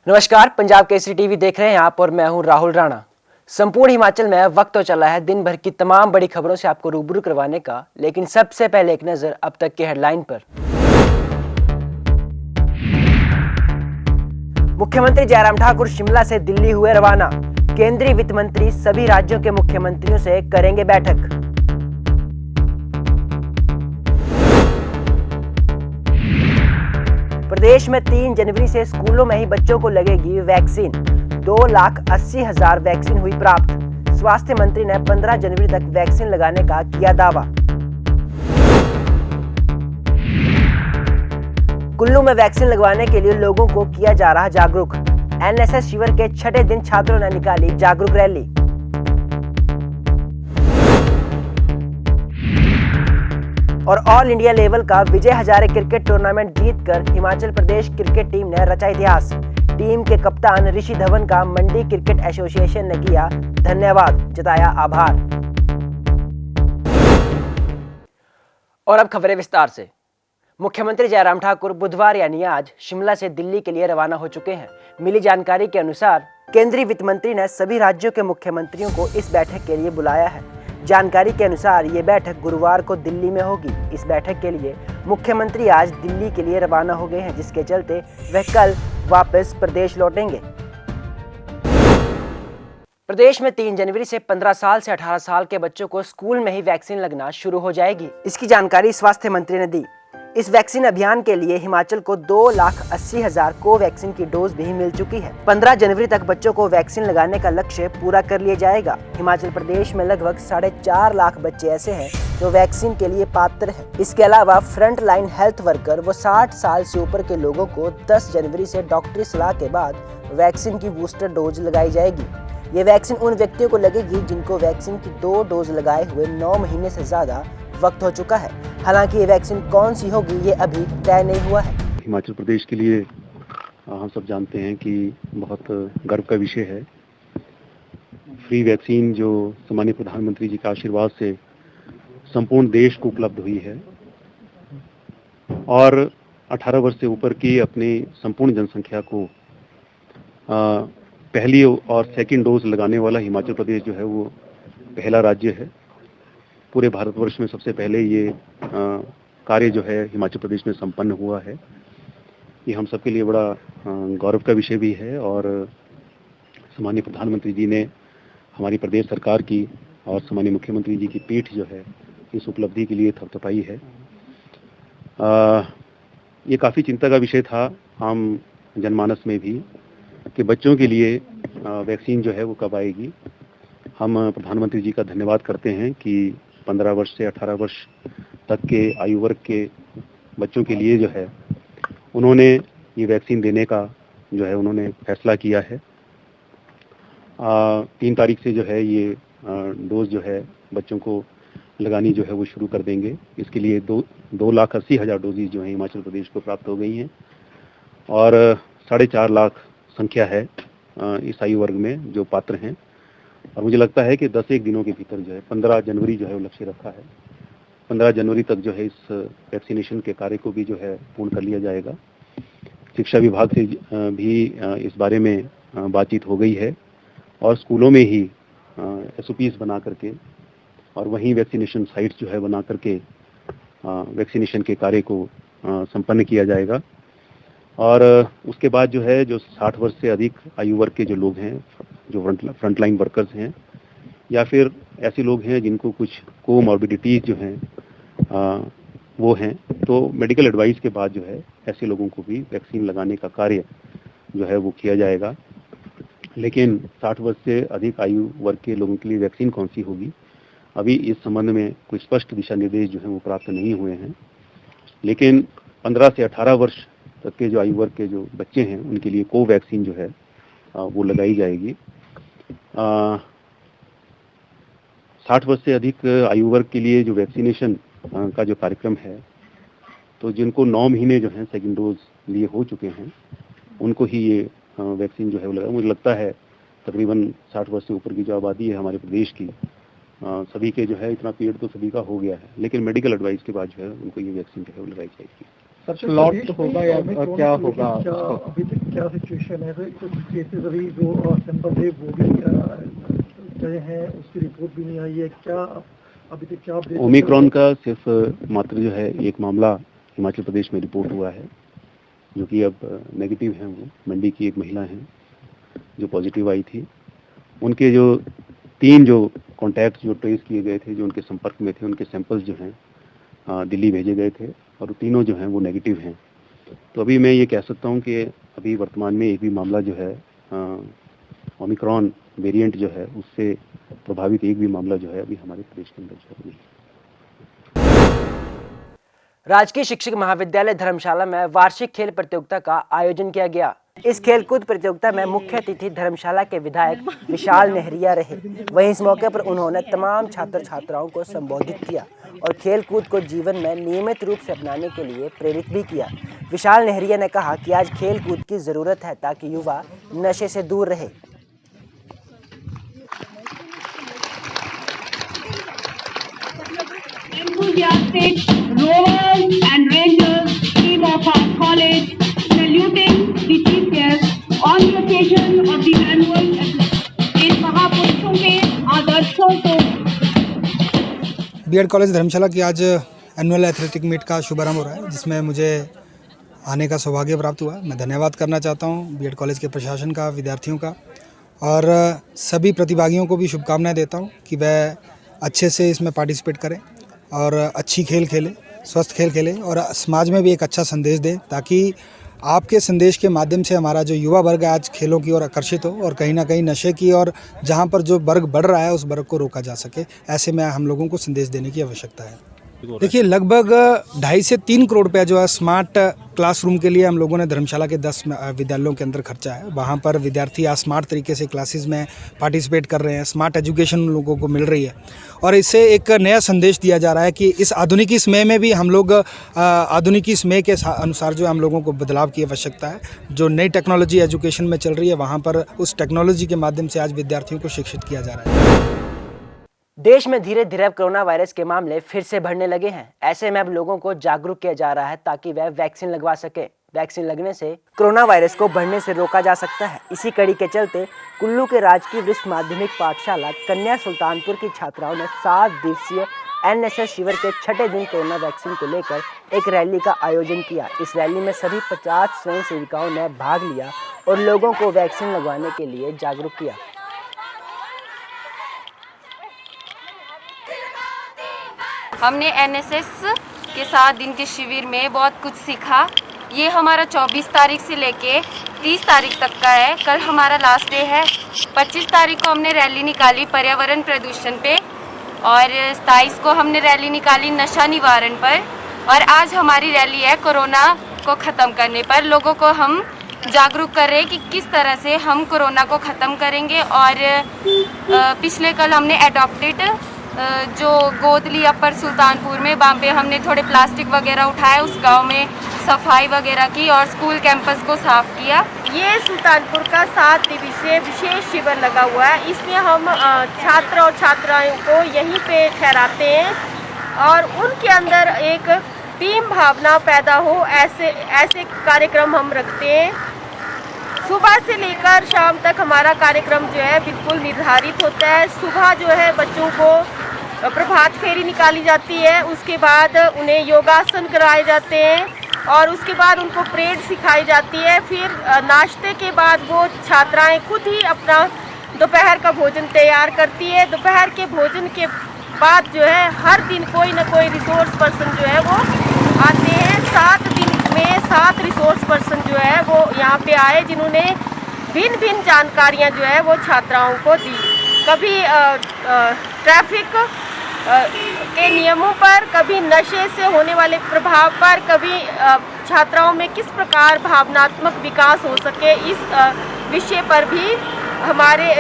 नमस्कार, पंजाब केसरी टीवी देख रहे हैं आप और मैं हूं राहुल राणा। संपूर्ण हिमाचल में वक्त तो चला है दिन भर की तमाम बड़ी खबरों से आपको रूबरू करवाने का, लेकिन सबसे पहले एक नजर अब तक के हेडलाइन पर। मुख्यमंत्री जयराम ठाकुर शिमला से दिल्ली हुए रवाना। केंद्रीय वित्त मंत्री सभी राज्यों के मुख्यमंत्रियों से करेंगे बैठक। प्रदेश में 3 जनवरी से स्कूलों में ही बच्चों को लगेगी वैक्सीन। 2,80,000 वैक्सीन हुई प्राप्त। स्वास्थ्य मंत्री ने 15 जनवरी तक वैक्सीन लगाने का किया दावा। कुल्लू में वैक्सीन लगवाने के लिए लोगों को किया जा रहा जागरूक। एनएसएस शिविर के 6ठे दिन छात्रों ने निकाली जागरूक रैली। और ऑल इंडिया लेवल का विजय हजारे क्रिकेट टूर्नामेंट जीतकर हिमाचल प्रदेश क्रिकेट टीम ने रचा इतिहास। टीम के कप्तान ऋषि धवन का मंडी क्रिकेट एसोसिएशन ने किया धन्यवाद, जताया आभार। और अब खबरें विस्तार से। मुख्यमंत्री जयराम ठाकुर बुधवार यानी आज शिमला से दिल्ली के लिए रवाना हो चुके हैं। मिली जानकारी के अनुसार केंद्रीय वित्त मंत्री ने सभी राज्यों के मुख्यमंत्रियों को इस बैठक के लिए बुलाया है। जानकारी के अनुसार ये बैठक गुरुवार को दिल्ली में होगी। इस बैठक के लिए मुख्यमंत्री आज दिल्ली के लिए रवाना हो गए हैं, जिसके चलते वह कल वापस प्रदेश लौटेंगे। प्रदेश में 3 जनवरी से 15 साल से 18 साल के बच्चों को स्कूल में ही वैक्सीन लगना शुरू हो जाएगी। इसकी जानकारी स्वास्थ्य मंत्री ने दी। इस वैक्सीन अभियान के लिए हिमाचल को 2,80,000 कोवैक्सीन की डोज भी मिल चुकी है। 15 जनवरी तक बच्चों को वैक्सीन लगाने का लक्ष्य पूरा कर लिया जाएगा। हिमाचल प्रदेश में लगभग 4.5 लाख बच्चे ऐसे हैं जो वैक्सीन के लिए पात्र हैं। इसके अलावा फ्रंट लाइन हेल्थ वर्कर व 60 साल से ऊपर के लोगों को 10 जनवरी से डॉक्टरी सलाह के बाद वैक्सीन की बूस्टर डोज लगाई जाएगी। ये वैक्सीन उन व्यक्तियों को लगेगी जिनको वैक्सीन की 2 डोज लगाए हुए 9 महीने से ज्यादा वक्त हो चुका है। हालांकि ये वैक्सीन कौन सी होगी ये अभी तय नहीं हुआ है। हिमाचल प्रदेश के लिए हम सब जानते हैं कि बहुत गर्व का विषय है। फ्री वैक्सीन जो सम्मानीय प्रधानमंत्री जी के आशीर्वाद से संपूर्ण देश को उपलब्ध हुई है और 18 वर्ष से ऊपर की अपनी संपूर्ण जनसंख्या को पहली और सेकंड डोज लगाने वाला हिमाचल प्रदेश जो है वो पहला राज्य है। पूरे भारतवर्ष में सबसे पहले ये कार्य जो है हिमाचल प्रदेश में संपन्न हुआ है। ये हम सबके लिए बड़ा गौरव का विषय भी है और सम्मानीय प्रधानमंत्री जी ने हमारी प्रदेश सरकार की और सम्मानीय मुख्यमंत्री जी की पीठ जो है इस उपलब्धि के लिए थपथपाई है। ये काफ़ी चिंता का विषय था आम जनमानस में भी कि बच्चों के लिए वैक्सीन जो है वो कब आएगी। हम प्रधानमंत्री जी का धन्यवाद करते हैं कि 15 वर्ष से 18 वर्ष तक के आयु वर्ग के बच्चों के लिए जो है उन्होंने ये वैक्सीन देने का जो है उन्होंने फैसला किया है। 3 तारीख से जो है ये डोज जो है बच्चों को लगानी जो है वो शुरू कर देंगे। इसके लिए 2,80,000 डोजेज जो है हिमाचल प्रदेश को प्राप्त हो गई हैं और 4.5 लाख संख्या है इस आयु वर्ग में जो पात्र हैं। और मुझे लगता है कि 10 एक दिनों के भीतर जो है 15 जनवरी जो है वो लक्ष्य रखा है। 15 जनवरी तक जो है इस वैक्सीनेशन के कार्य को भी जो है पूर्ण कर लिया जाएगा। शिक्षा विभाग से भी इस बारे में बातचीत हो गई है और स्कूलों में ही SOPs बना करके और वहीं वैक्सीनेशन साइट्स जो है बना करके वैक्सीनेशन के कार्य को संपन्न किया जाएगा। और उसके बाद जो है जो 60 वर्ष से अधिक आयु वर्ग के जो लोग हैं, जो फ्रंट लाइन वर्कर्स हैं या फिर ऐसे लोग हैं जिनको कुछ कोमॉर्बिडिटीज जो हैं वो हैं, तो मेडिकल एडवाइस के बाद जो है ऐसे लोगों को भी वैक्सीन लगाने का कार्य जो है वो किया जाएगा। लेकिन 60 वर्ष से अधिक आयु वर्ग के लोगों के लिए वैक्सीन कौन सी होगी, अभी इस संबंध में कोई स्पष्ट दिशा निर्देश जो हैं वो प्राप्त नहीं हुए हैं। लेकिन 15 से 18 वर्ष तक के जो आयु वर्ग के जो बच्चे हैं उनके लिए कोवैक्सीन जो है वो लगाई जाएगी। 60 वर्ष से अधिक आयु वर्ग के लिए जो वैक्सीनेशन का जो कार्यक्रम है, तो जिनको 9 महीने जो हैं सेकंड डोज लिए हो चुके हैं उनको ही ये वैक्सीन जो है वो लगा। मुझे लगता है तकरीबन 60 वर्ष से ऊपर की जो आबादी है हमारे प्रदेश की सभी के जो है इतना पीरियड तो सभी का हो गया है, लेकिन मेडिकल एडवाइस के बाद जो है उनको ये वैक्सीन जो है वो लगाई जाएगी। प्लॉट होगा या क्या होगा? अभी तक क्या सिचुएशन है? कुछ केसेस अभी जो सैंपल है वो भी गए हैं, उसकी रिपोर्ट भी नहीं आई है। क्या अभी तक क्या ओमिक्रॉन का सिर्फ मात्र जो है एक मामला हिमाचल प्रदेश में रिपोर्ट हुआ है, जो कि अब नेगेटिव है। वो मंडी की एक महिला हैं जो पॉजिटिव आई थी। उनके जो 3 जो कॉन्टैक्ट जो ट्रेस किए गए थे, जो उनके संपर्क में थे, उनके सैंपल्स जो हैं दिल्ली भेजे गए थे और तीनों जो हैं वो नेगेटिव हैं। तो अभी मैं ये कह सकता हूँ कि अभी वर्तमान में एक भी मामला जो है ओमिक्रॉन वेरिएंट जो है उससे प्रभावित एक भी मामला जो है अभी हमारे प्रदेश के अंदर जो है नहीं। राजकीय शिक्षक महाविद्यालय धर्मशाला में वार्षिक खेल प्रतियोगिता का आयोजन किया गया। इस खेलकूद प्रतियोगिता में मुख्य अतिथि धर्मशाला के विधायक विशाल नेहरिया रहे। वहीं इस मौके पर उन्होंने तमाम छात्र छात्राओं को संबोधित किया और खेलकूद को जीवन में नियमित रूप से अपनाने के लिए प्रेरित भी किया। विशाल नेहरिया ने कहा कि आज खेलकूद की जरूरत है ताकि युवा नशे से दूर रहे। Enthusiastic rowers and rangers team of our college saluting the chief guest on the occasion of the annual इन महापुरुषों के आदर्शों को। बीएड कॉलेज धर्मशाला की आज एनुअल एथलेटिक मीट का शुभारंभ हो रहा है, जिसमें मुझे आने का सौभाग्य प्राप्त हुआ। मैं धन्यवाद करना चाहता हूँ बीएड कॉलेज के प्रशासन का, विद्यार्थियों का और सभी प्रतिभागियों को भी शुभकामनाएं देता हूँ कि वह अच्छे से इसमें पार्टिसिपेट करें और अच्छी खेल खेलें, स्वस्थ खेल खेलें और समाज में भी एक अच्छा संदेश दें, ताकि आपके संदेश के माध्यम से हमारा जो युवा वर्ग है आज खेलों की ओर आकर्षित हो और कहीं ना कहीं नशे की और जहां पर जो वर्ग बढ़ रहा है उस वर्ग को रोका जा सके। ऐसे में हम लोगों को संदेश देने की आवश्यकता है। देखिए, लगभग 2.5 से 3 करोड़ रुपया जो है स्मार्ट क्लासरूम के लिए हम लोगों ने धर्मशाला के 10 विद्यालयों के अंदर खर्चा है। वहाँ पर विद्यार्थी आज स्मार्ट तरीके से क्लासेस में पार्टिसिपेट कर रहे हैं, स्मार्ट एजुकेशन उन लोगों को मिल रही है और इससे एक नया संदेश दिया जा रहा है कि इस आधुनिकी समय में भी हम लोग आधुनिकी समय के अनुसार जो हम लोगों को बदलाव की आवश्यकता है। जो नई टेक्नोलॉजी एजुकेशन में चल रही है, वहाँ पर उस टेक्नोलॉजी के माध्यम से आज विद्यार्थियों को शिक्षित किया जा रहा है। देश में धीरे धीरे अब कोरोना वायरस के मामले फिर से बढ़ने लगे हैं। ऐसे में अब लोगों को जागरूक किया जा रहा है ताकि वह वैक्सीन लगवा सके। वैक्सीन लगने से कोरोना वायरस को बढ़ने से रोका जा सकता है। इसी कड़ी के चलते कुल्लू के राजकीय वरिष्ठ माध्यमिक पाठशाला कन्या सुल्तानपुर की छात्राओं ने 7 दिवसीय एनएसएस शिविर के 6ठे दिन कोरोना वैक्सीन को लेकर एक रैली का आयोजन किया। इस रैली में सभी 50 स्वयं सेविकाओं ने भाग लिया और लोगों को वैक्सीन लगवाने के लिए जागरूक किया। हमने एनएसएस के 7 दिन के शिविर में बहुत कुछ सीखा। ये हमारा 24 तारीख से लेके 30 तारीख तक का है। कल हमारा लास्ट डे है। 25 तारीख को हमने रैली निकाली पर्यावरण प्रदूषण पे और 27 को हमने रैली निकाली नशा निवारण पर और आज हमारी रैली है कोरोना को ख़त्म करने पर। लोगों को हम जागरूक कर रहे हैं कि किस तरह से हम कोरोना को ख़त्म करेंगे। और पिछले कल हमने एडॉप्टेड जो गोदली अपर सुल्तानपुर में वहाँ पे हमने थोड़े प्लास्टिक वगैरह उठाए, उस गांव में सफाई वगैरह की और स्कूल कैंपस को साफ किया। ये सुल्तानपुर का 7 दिवसीय विशेष शिविर लगा हुआ है। इसमें हम छात्र और छात्राओं को यहीं पे ठहराते हैं और उनके अंदर एक टीम भावना पैदा हो, ऐसे कार्यक्रम हम रखते हैं। सुबह से लेकर शाम तक हमारा कार्यक्रम जो है बिल्कुल निर्धारित होता है। सुबह जो है बच्चों को प्रभात फेरी निकाली जाती है, उसके बाद उन्हें योगासन कराए जाते हैं और उसके बाद उनको परेड सिखाई जाती है। फिर नाश्ते के बाद वो छात्राएं खुद ही अपना दोपहर का भोजन तैयार करती है। दोपहर के भोजन के बाद जो है हर दिन कोई ना कोई रिसोर्स पर्सन जो है वो आते हैं। 7 दिन में 7 रिसोर्स पर्सन जो है वो यहाँ पे आए, जिन्होंने भिन्न भिन्न जानकारियाँ जो है वो छात्राओं को दी। कभी ट्रैफिक के नियमों पर, कभी नशे से होने वाले प्रभाव पर, कभी छात्राओं में किस प्रकार भावनात्मक विकास हो सके, इस विषय पर भी हमारे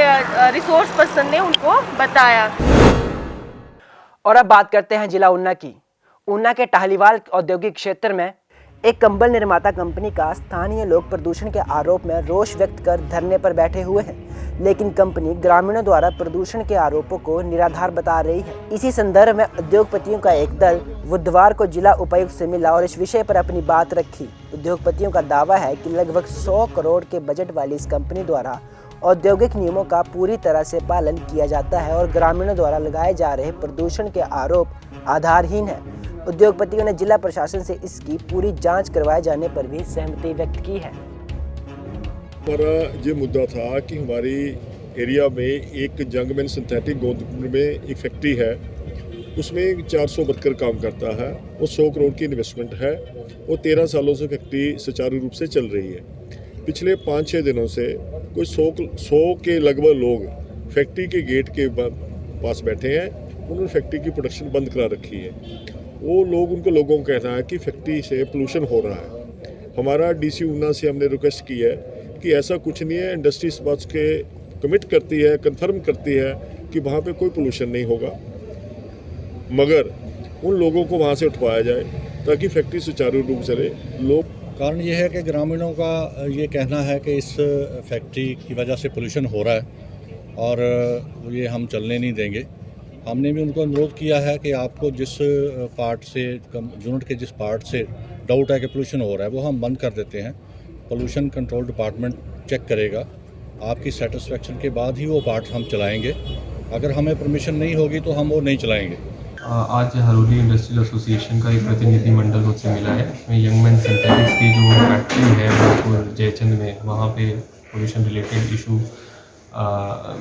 रिसोर्स पर्सन ने उनको बताया। और अब बात करते हैं जिला ऊना की। ऊना के टाहलीवाल औद्योगिक क्षेत्र में एक कंबल निर्माता कंपनी का स्थानीय लोग प्रदूषण के आरोप में रोष व्यक्त कर धरने पर बैठे हुए हैं। लेकिन कंपनी ग्रामीणों द्वारा प्रदूषण के आरोपों को निराधार बता रही है। इसी संदर्भ में उद्योगपतियों का एक दल बुधवार को जिला उपायुक्त से मिला और इस विषय पर अपनी बात रखी। उद्योगपतियों का दावा है कि लगभग 100 करोड़ के बजट वाली इस कंपनी द्वारा औद्योगिक नियमों का पूरी तरह से पालन किया जाता है और ग्रामीणों द्वारा लगाए जा रहे प्रदूषण के आरोप आधारहीन है। उद्योगपतियों ने जिला प्रशासन से इसकी पूरी जांच करवाए जाने पर भी सहमति व्यक्त की है। हमारा ये मुद्दा था कि हमारी एरिया में एक जंगमैन सिंथेटिक गोंदपुर में एक फैक्ट्री है, उसमें 400 वर्कर काम करता है और 100 करोड़ की इन्वेस्टमेंट है और 13 सालों से फैक्ट्री सुचारू रूप से चल रही है। पिछले 5-6 दिनों से कोई 100 के लगभग लोग फैक्ट्री के गेट के पास बैठे हैं, उन्होंने फैक्ट्री की प्रोडक्शन बंद करा रखी है। वो लोगों को कहना है कि फैक्ट्री से पोल्यूशन हो रहा है। हमारा डीसी ऊना से हमने रिक्वेस्ट की है कि ऐसा कुछ नहीं है, इंडस्ट्री इस बात के कमिट करती है, कंफर्म करती है कि वहाँ पे कोई पोल्यूशन नहीं होगा, मगर उन लोगों को वहाँ से उठवाया जाए ताकि फैक्ट्री सुचारू रूप से चले। कारण ये है कि ग्रामीणों का ये कहना है कि इस फैक्ट्री की वजह से पोल्यूशन हो रहा है और ये हम चलने नहीं देंगे। हमने भी उनको अनुरोध किया है कि आपको जिस पार्ट से यूनिट के जिस पार्ट से डाउट है कि पोल्यूशन हो रहा है वो हम बंद कर देते हैं। पोल्यूशन कंट्रोल डिपार्टमेंट चेक करेगा, आपकी सेटिस्फेक्शन के बाद ही वो पार्ट हम चलाएंगे। अगर हमें परमिशन नहीं होगी तो हम वो नहीं चलाएंगे। आज हरोली इंडस्ट्रियल एसोसिएशन का एक प्रतिनिधिमंडल मुझसे मिला है। इसमें यंगमैन सिंथेटिक्स की जो फैक्ट्री है बिल्कुल जयचंद में, वहाँ पे पोल्यूशन रिलेटेड इशू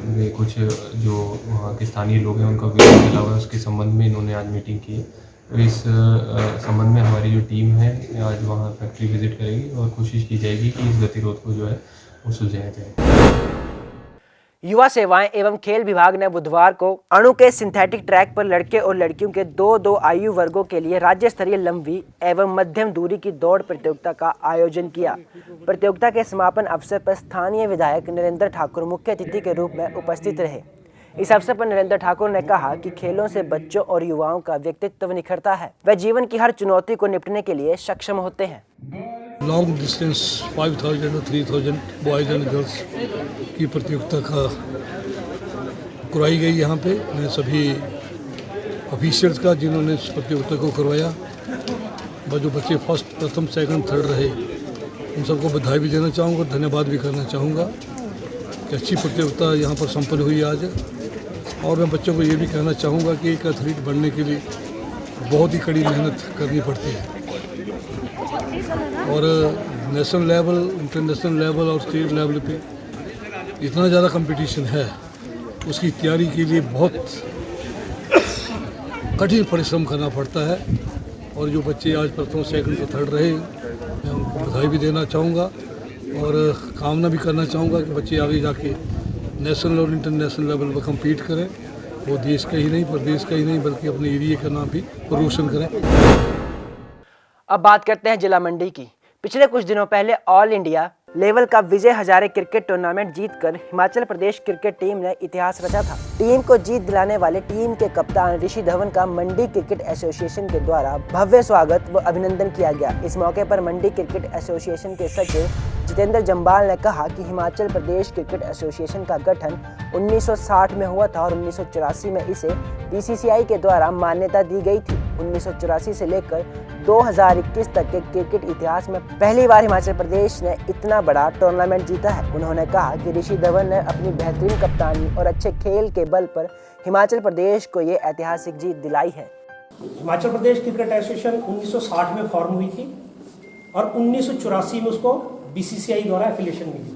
में कुछ जो वहाँ के स्थानीय लोग हैं उनका विरोध मिला हुआ है, उसके संबंध में इन्होंने आज मीटिंग की। तो इस संबंध में हमारी जो टीम है आज वहाँ फैक्ट्री विजिट करेगी और कोशिश की जाएगी कि इस गतिरोध को जो है वो सुलझाया जाए। युवा सेवाएं एवं खेल विभाग ने बुधवार को अणु के सिंथेटिक ट्रैक पर लड़के और लड़कियों के दो आयु वर्गों के लिए राज्य स्तरीय लंबी एवं मध्यम दूरी की दौड़ प्रतियोगिता का आयोजन किया। प्रतियोगिता के समापन अवसर पर स्थानीय विधायक नरेंद्र ठाकुर मुख्य अतिथि के रूप में उपस्थित रहे। इस अवसर पर नरेंद्र ठाकुर ने कहा कि खेलों से बच्चों और युवाओं का व्यक्तित्व निखरता है, वे जीवन की हर चुनौती को निपटने के लिए सक्षम होते हैं। लॉन्ग डिस्टेंस 5000 और 3000 बॉयज़ एंड गर्ल्स की प्रतियोगिता का करवाई गई। यहाँ पे मैं सभी ऑफिशियल्स का जिन्होंने इस प्रतियोगिता को करवाया, जो बच्चे फर्स्ट, प्रथम, सेकंड, थर्ड रहे, उन सबको बधाई भी देना चाहूँगा, धन्यवाद भी करना चाहूँगा कि अच्छी प्रतियोगिता यहाँ पर संपन्न हुई आज। और मैं बच्चों को ये भी कहना चाहूँगा कि एक एथलीट बनने के लिए बहुत ही कड़ी मेहनत करनी पड़ती है और नेशनल लेवल, इंटरनेशनल लेवल और स्टेट लेवल पे इतना ज़्यादा कंपटीशन है, उसकी तैयारी के लिए बहुत कठिन परिश्रम करना पड़ता है। और जो बच्चे आज प्रथम, सेकंड और थर्ड रहे, मैं उनको बधाई भी देना चाहूँगा और कामना भी करना चाहूँगा कि बच्चे आगे जाके नेशनल और इंटरनेशनल लेवल पर कम्पीट करें। वो देश का ही नहीं, प्रदेश का ही नहीं, बल्कि अपने एरिया का नाम भी रोशन करें। अब बात करते हैं जिला मंडी की। पिछले कुछ दिनों पहले ऑल इंडिया लेवल का विजय हजारे क्रिकेट टूर्नामेंट जीतकर हिमाचल प्रदेश क्रिकेट टीम ने इतिहास रचा था। टीम को जीत दिलाने वाले टीम के कप्तान ऋषि धवन का मंडी क्रिकेट एसोसिएशन के द्वारा भव्य स्वागत व अभिनंदन किया गया। इस मौके पर मंडी क्रिकेट एसोसिएशन के सचिव जितेंद्र जम्बाल ने कहा कि हिमाचल प्रदेश क्रिकेट एसोसिएशन का गठन 1960 में हुआ था और 1984 में इसे बीसीसीआई के द्वारा मान्यता दी गई थी। 1984 से लेकर 2021 तक के क्रिकेट इतिहास में पहली बार हिमाचल प्रदेश ने इतना बड़ा टूर्नामेंट जीता है। उन्होंने कहा कि ऋषि धवन ने अपनी बेहतरीन कप्तानी और अच्छे खेल के बल पर हिमाचल प्रदेश को ये ऐतिहासिक जीत दिलाई है। हिमाचल प्रदेश क्रिकेट एसोसिएशन 1960 में फॉर्म हुई थी और 1984 में उसको बीसीसीआई द्वारा एफिलिएशन मिली थी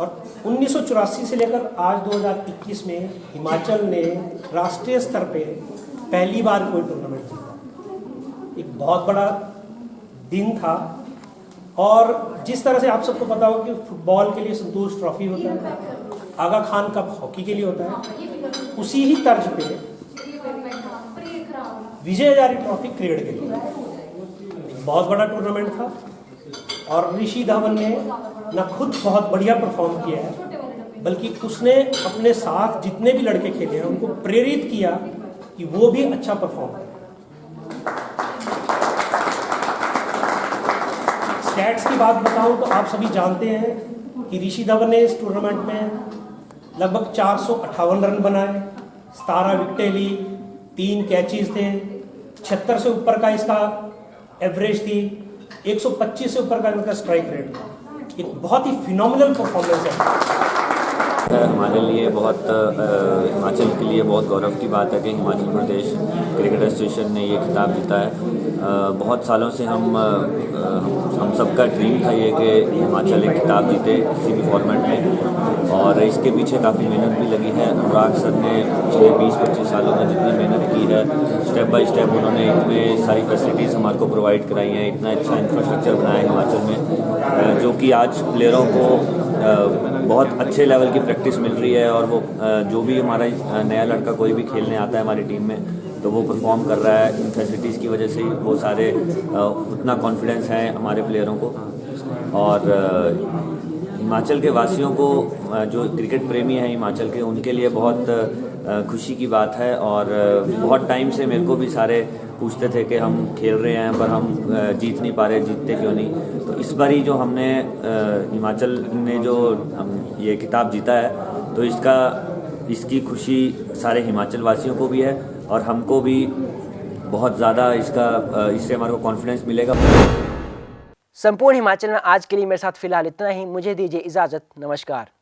और 1984 से लेकर आज 2021 में हिमाचल ने राष्ट्रीय स्तर पे पहली बार कोई टूर्नामेंट जीता। एक बहुत बड़ा दिन था और जिस तरह से आप सबको पता हो कि फुटबॉल के लिए संतोष ट्रॉफी होता है, आगा खान कप हॉकी के लिए होता है, उसी ही तर्ज पे विजय हजारे ट्रॉफी क्रिकेट के लिए बहुत बड़ा टूर्नामेंट था और ऋषि धवन ने न खुद बहुत बढ़िया परफॉर्म किया है, बल्कि उसने अपने साथ जितने भी लड़के खेले हैं उनको प्रेरित किया कि वो भी अच्छा परफॉर्म करें। स्टैट्स की बात बताऊं तो आप सभी जानते हैं कि ऋषि धवन ने इस टूर्नामेंट में लगभग 458 रन बनाए, 17 विकेटें ली, 3 कैचेस थे, 76 से ऊपर का इसका एवरेज थी, 125 से ऊपर का इनका स्ट्राइक रेट था। एक बहुत ही फिनोमिनल परफॉर्मेंस है। हमारे लिए बहुत हिमाचल के लिए बहुत गौरव की बात है कि हिमाचल प्रदेश क्रिकेट एसोसिएशन ने ये खिताब जीता है। बहुत सालों से हम सबका ड्रीम था ये कि हिमाचल एक खिताब जीते किसी भी फॉर्मेट में, और इसके पीछे काफ़ी मेहनत भी लगी है। अनुराग सर ने पिछले 20-25 सालों में जितनी मेहनत की है, स्टेप बाय स्टेप उन्होंने इतने सारी फैसिलिटीज़ हमारे को प्रोवाइड कराई हैं, इतना अच्छा इंफ्रास्ट्रक्चर बनाया है हिमाचल में, जो कि आज प्लेयरों को बहुत अच्छे लेवल की प्रैक्टिस मिल रही है। और वो जो भी हमारा नया लड़का कोई भी खेलने आता है हमारी टीम में, तो वो परफॉर्म कर रहा है। इन फैसिलिटीज़ की वजह से ही वो सारे उतना कॉन्फिडेंस है हमारे प्लेयरों को। और हिमाचल के वासियों को, जो क्रिकेट प्रेमी हैं हिमाचल के, उनके लिए बहुत खुशी की बात है। और बहुत टाइम से मेरे को भी सारे पूछते थे कि हम खेल रहे हैं पर हम जीत नहीं पा रहे, जीतते क्यों नहीं। तो इस बारी जो हमने हिमाचल ने जो ये खिताब जीता है, तो इसकी खुशी सारे हिमाचल वासियों को भी है और हमको भी बहुत ज़्यादा इससे हमारे को कॉन्फिडेंस मिलेगा। संपूर्ण हिमाचल में आज के लिए मेरे साथ फिलहाल इतना ही। मुझे दीजिए इजाज़त। नमस्कार।